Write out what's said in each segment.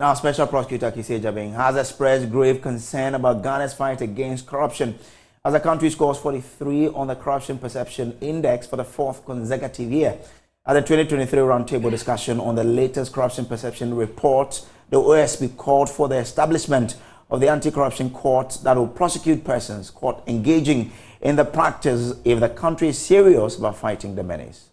Now, Special Prosecutor Kissie Agyabeng has expressed grave concern about Ghana's fight against corruption as the country scores 43 on the Corruption Perception Index for the fourth consecutive year. At the 2023 roundtable discussion on the latest Corruption Perception Report, the OSP called for the establishment of the Anti-Corruption Court that will prosecute persons caught engaging in the practice if the country is serious about fighting the menace.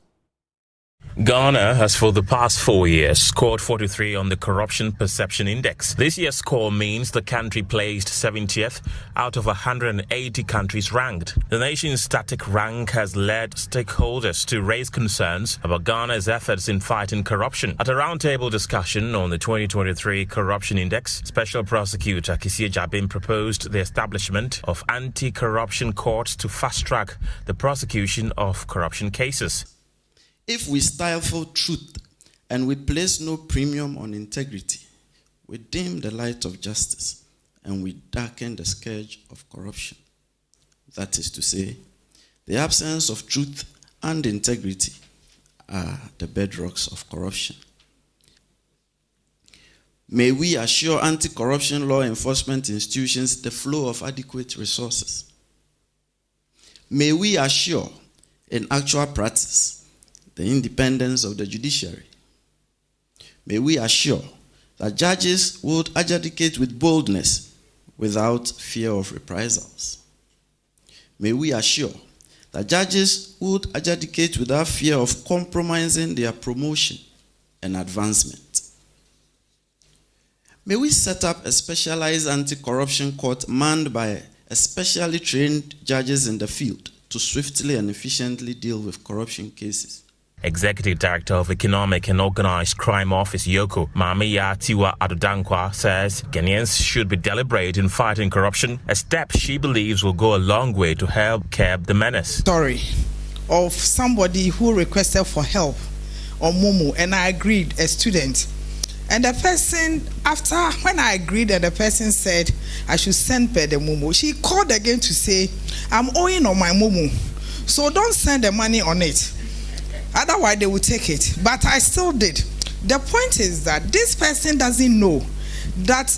Ghana has for the past 4 years scored 43 on the Corruption Perception Index. This year's score means the country placed 70th out of 180 countries ranked. The nation's static rank has led stakeholders to raise concerns about Ghana's efforts in fighting corruption. At a roundtable discussion on the 2023 Corruption Index, Special Prosecutor Kissie Agyabeng proposed the establishment of anti-corruption courts to fast-track the prosecution of corruption cases. If we stifle truth and we place no premium on integrity, we dim the light of justice and we darken the scourge of corruption. That is to say, the absence of truth and integrity are the bedrocks of corruption. May we assure anti-corruption law enforcement institutions the flow of adequate resources. May we assure, in actual practice, the independence of the judiciary. May we assure that judges would adjudicate with boldness without fear of reprisals. May we assure that judges would adjudicate without fear of compromising their promotion and advancement. May we set up a specialized anti-corruption court manned by especially trained judges in the field to swiftly and efficiently deal with corruption cases. Executive Director of Economic and Organized Crime Office, Yoko, Mamiya Tiwa Adodankwa, says Ghanaians should be deliberate in fighting corruption, a step she believes will go a long way to help curb the menace. Story of somebody who requested for help on Momo, and I agreed, a student. And the person, after when I agreed and the person said I should send per the Momo, she called again to say, I'm owing on my Momo, so don't send the money on it. Otherwise, they will take it. But I still did. The point is that this person doesn't know that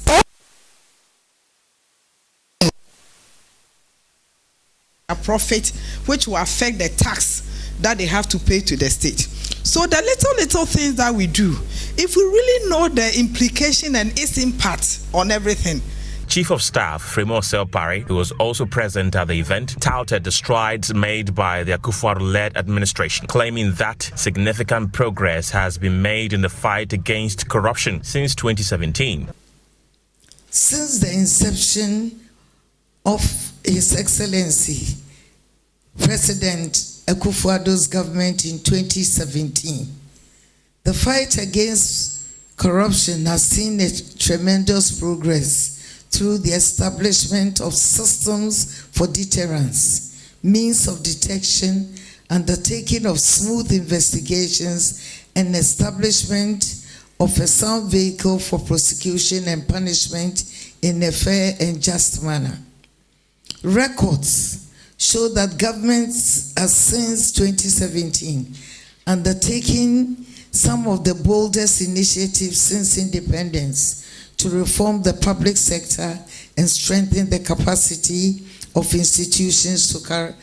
a profit which will affect the tax that they have to pay to the state. So the little things that we do, if we really know the implication and its impact on everything. Chief of Staff Fremo Selpari, who was also present at the event, touted the strides made by the Akufo-Addo-led administration, claiming that significant progress has been made in the fight against corruption since 2017. Since the inception of His Excellency President Akufo-Addo's government in 2017, the fight against corruption has seen a tremendous progress through the establishment of systems for deterrence, means of detection, undertaking of smooth investigations, and establishment of a sound vehicle for prosecution and punishment in a fair and just manner. Records show that governments have since 2017 undertaken some of the boldest initiatives since independence to reform the public sector and strengthen the capacity of institutions to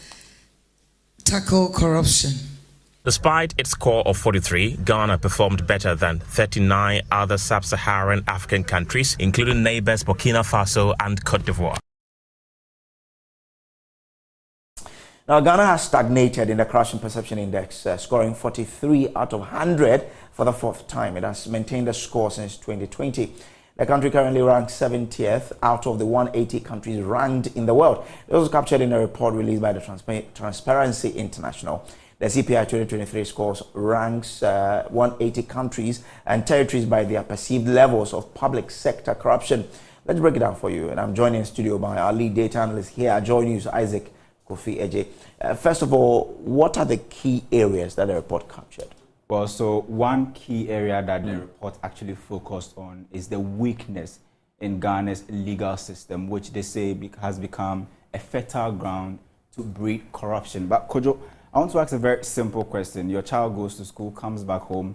tackle corruption. Despite its score of 43, Ghana performed better than 39 other sub-Saharan African countries, including neighbors Burkina Faso and Cote d'Ivoire. Now, Ghana has stagnated in the Corruption Perception Index, scoring 43 out of 100 for the fourth time. It has maintained the score since 2020. The country currently ranks 70th out of the 180 countries ranked in the world. This was captured in a report released by the Transparency International. The CPI 2023 scores ranks 180 countries and territories by their perceived levels of public sector corruption. Let's break it down for you. And I'm joined in studio by our lead data analyst here at Joy News, Isaac Kofi Eje. First of all, what are the key areas that the report captured? Well, so one key area that the report actually focused on is the weakness in Ghana's legal system, which they say has become a fertile ground to breed corruption. But Kojo, I want to ask a very simple question. Your child goes to school, comes back home,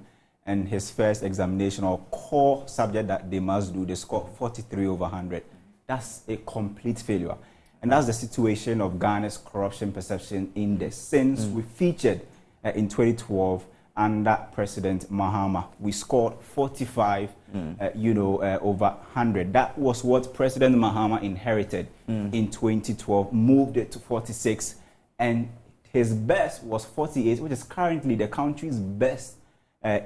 and his first examination or core subject that they must do, they scored 43 over 100. That's a complete failure. And that's the situation of Ghana's Corruption Perception Index since we featured in 2012 under President Mahama. We scored 45, over 100. That was what President Mahama inherited in 2012, moved it to 46, and his best was 48, which is currently the country's best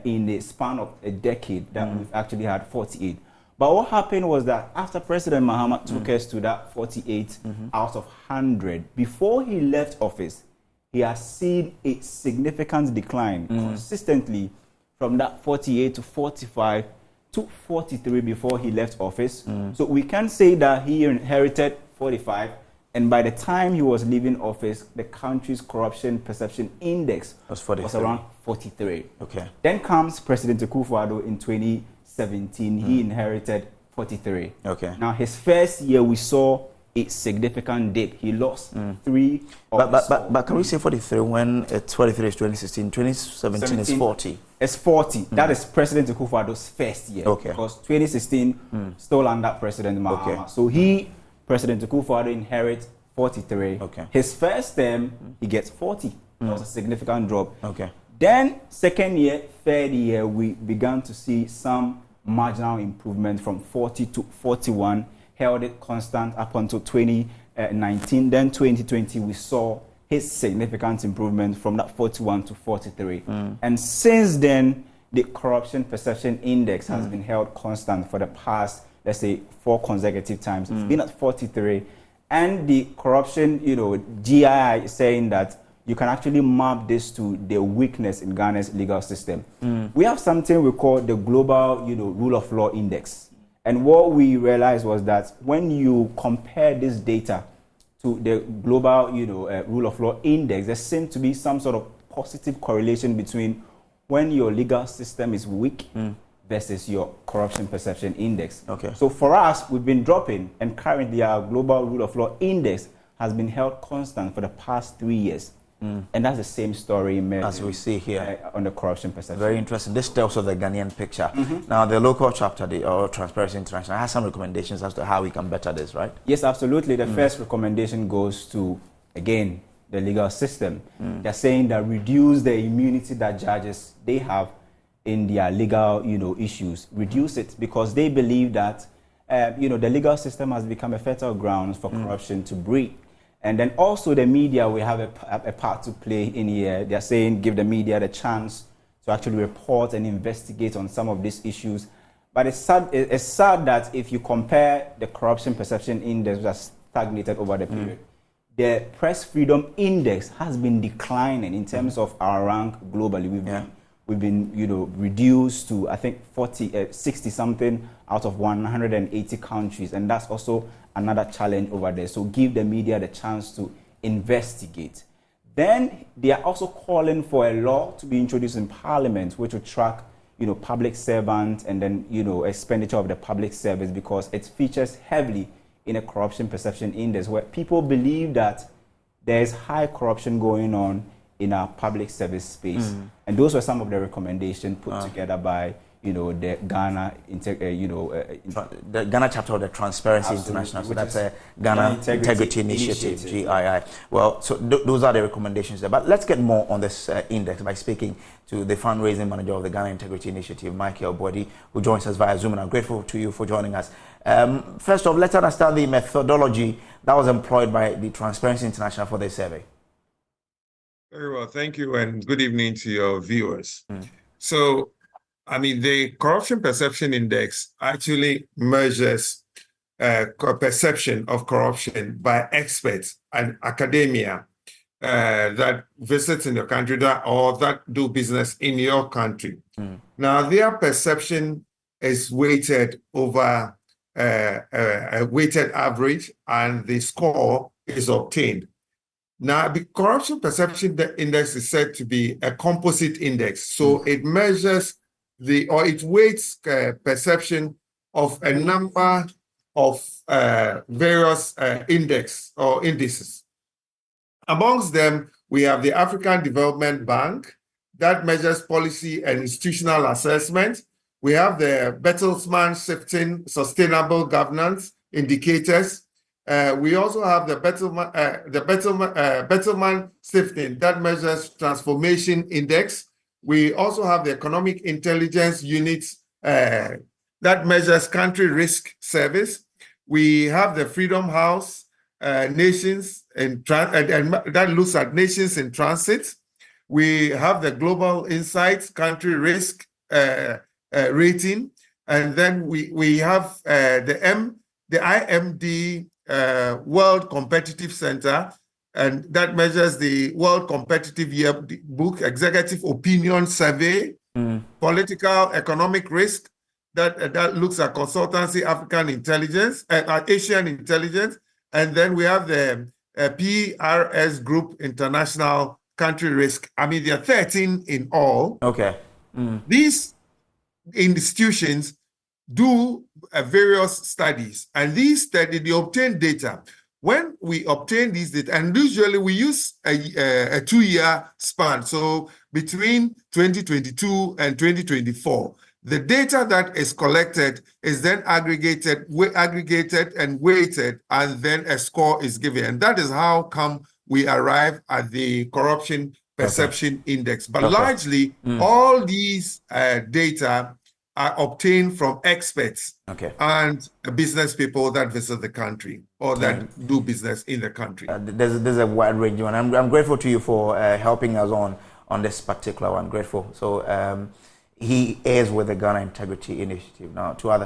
in the span of a decade that we've actually had 48. But what happened was that after President Mahama took us to that 48 out of 100, before he left office, he has seen a significant decline consistently from that 48 to 45 to 43 before he left office. So we can say that he inherited 45, and by the time he was leaving office, the country's Corruption Perception Index was around 43. Okay. Then comes President Akufo-Addo in 2017. He inherited 43. Okay. Now, his first year, we saw a significant dip. He lost 3 of his scores. But can we say 43 when it's 43 is 2016, 2017 is 40? It's 40. That is President Akufo-Addo's first year. Okay. Because 2016 still under President Mahama. Okay. So President Akufo-Addo inherits 43. Okay. His first term, he gets 40. That was a significant drop. Okay. Then second year, third year, we began to see some marginal improvement from 40 to 41, held it constant up until 2019. Then 2020, we saw his significant improvement from that 41 to 43. And since then, the Corruption Perception Index has been held constant for the past, let's say, 4 consecutive times. It's been at 43. And the corruption, GII is saying that you can actually map this to the weakness in Ghana's legal system. We have something we call the Global, Rule of Law Index. And what we realized was that when you compare this data to the Global, Rule of Law Index, there seems to be some sort of positive correlation between when your legal system is weak versus your Corruption Perception Index. Okay. So for us, we've been dropping, and currently our Global Rule of Law Index has been held constant for the past 3 years. And that's the same story as we see here on the Corruption Perception. Very interesting. This tells us the Ghanaian picture. Now, the local chapter, or Transparency International, has some recommendations as to how we can better this, right? Yes, absolutely. The first recommendation goes to, again, the legal system. They're saying that reduce the immunity that judges they have in their legal, issues. Reduce it, because they believe that, the legal system has become a fertile ground for corruption to breed. And then also the media, we have a part to play in here. They're saying give the media the chance to actually report and investigate on some of these issues. But it's sad that if you compare the Corruption Perception Index, which has stagnated over the period, the Press Freedom Index has been declining in terms of our rank globally. We've been reduced to, I think, 60 something out of 180 countries, and that's also another challenge over there. So give the media the chance to investigate. Then they are also calling for a law to be introduced in Parliament, which will track, public servants and then, expenditure of the public service, because it features heavily in a Corruption Perception Index, where people believe that there is high corruption going on in our public service space. And those were some of the recommendations put together by the Ghana, the Ghana chapter of the Transparency International. So that's a Ghana Integrity Initiative, GII. Well, so those are the recommendations there. But let's get more on this index by speaking to the fundraising manager of the Ghana Integrity Initiative, Michael Body, who joins us via Zoom. And I'm grateful to you for joining us. First off, let's understand the methodology that was employed by the Transparency International for this survey. Very well, thank you, and good evening to your viewers. So, the Corruption Perception Index actually measures perception of corruption by experts and academia that visit in your country or that do business in your country. Now, their perception is weighted over a weighted average, and the score is obtained. Now, the Corruption Perception Index is said to be a composite index. So it measures it weights perception of a number of various indices. Amongst them, we have the African Development Bank, that measures policy and institutional assessment. We have the Bertelsmann Shifting Sustainable Governance Indicators. We also have the Bertelsmann Shifting that measures Transformation Index. We also have the Economic Intelligence Unit that measures Country Risk Service. We have the Freedom House Nations and that looks at nations in transit. We have the Global Insights Country Risk Rating, and then we have the IMD World Competitive Center, and that measures the World Competitive Yearbook, Executive Opinion Survey, Political Economic Risk, that looks at Consultancy African Intelligence, Asian Intelligence, and then we have the PRS Group International Country Risk. I mean, there are 13 in all. Okay. These institutions do various studies, and these studies, they obtain data. When we obtain these data, and usually we use a 2-year span, so between 2022 and 2024, the data that is collected is then aggregated and weighted, and then a score is given. And that is how come we arrive at the Corruption Perception Index. But largely, all these data are obtained from experts and business people that visit the country or that do business in the country. There's a wide range one. I'm grateful to you for helping us on this particular one. Grateful. So he is with the Ghana Integrity Initiative. Now, two other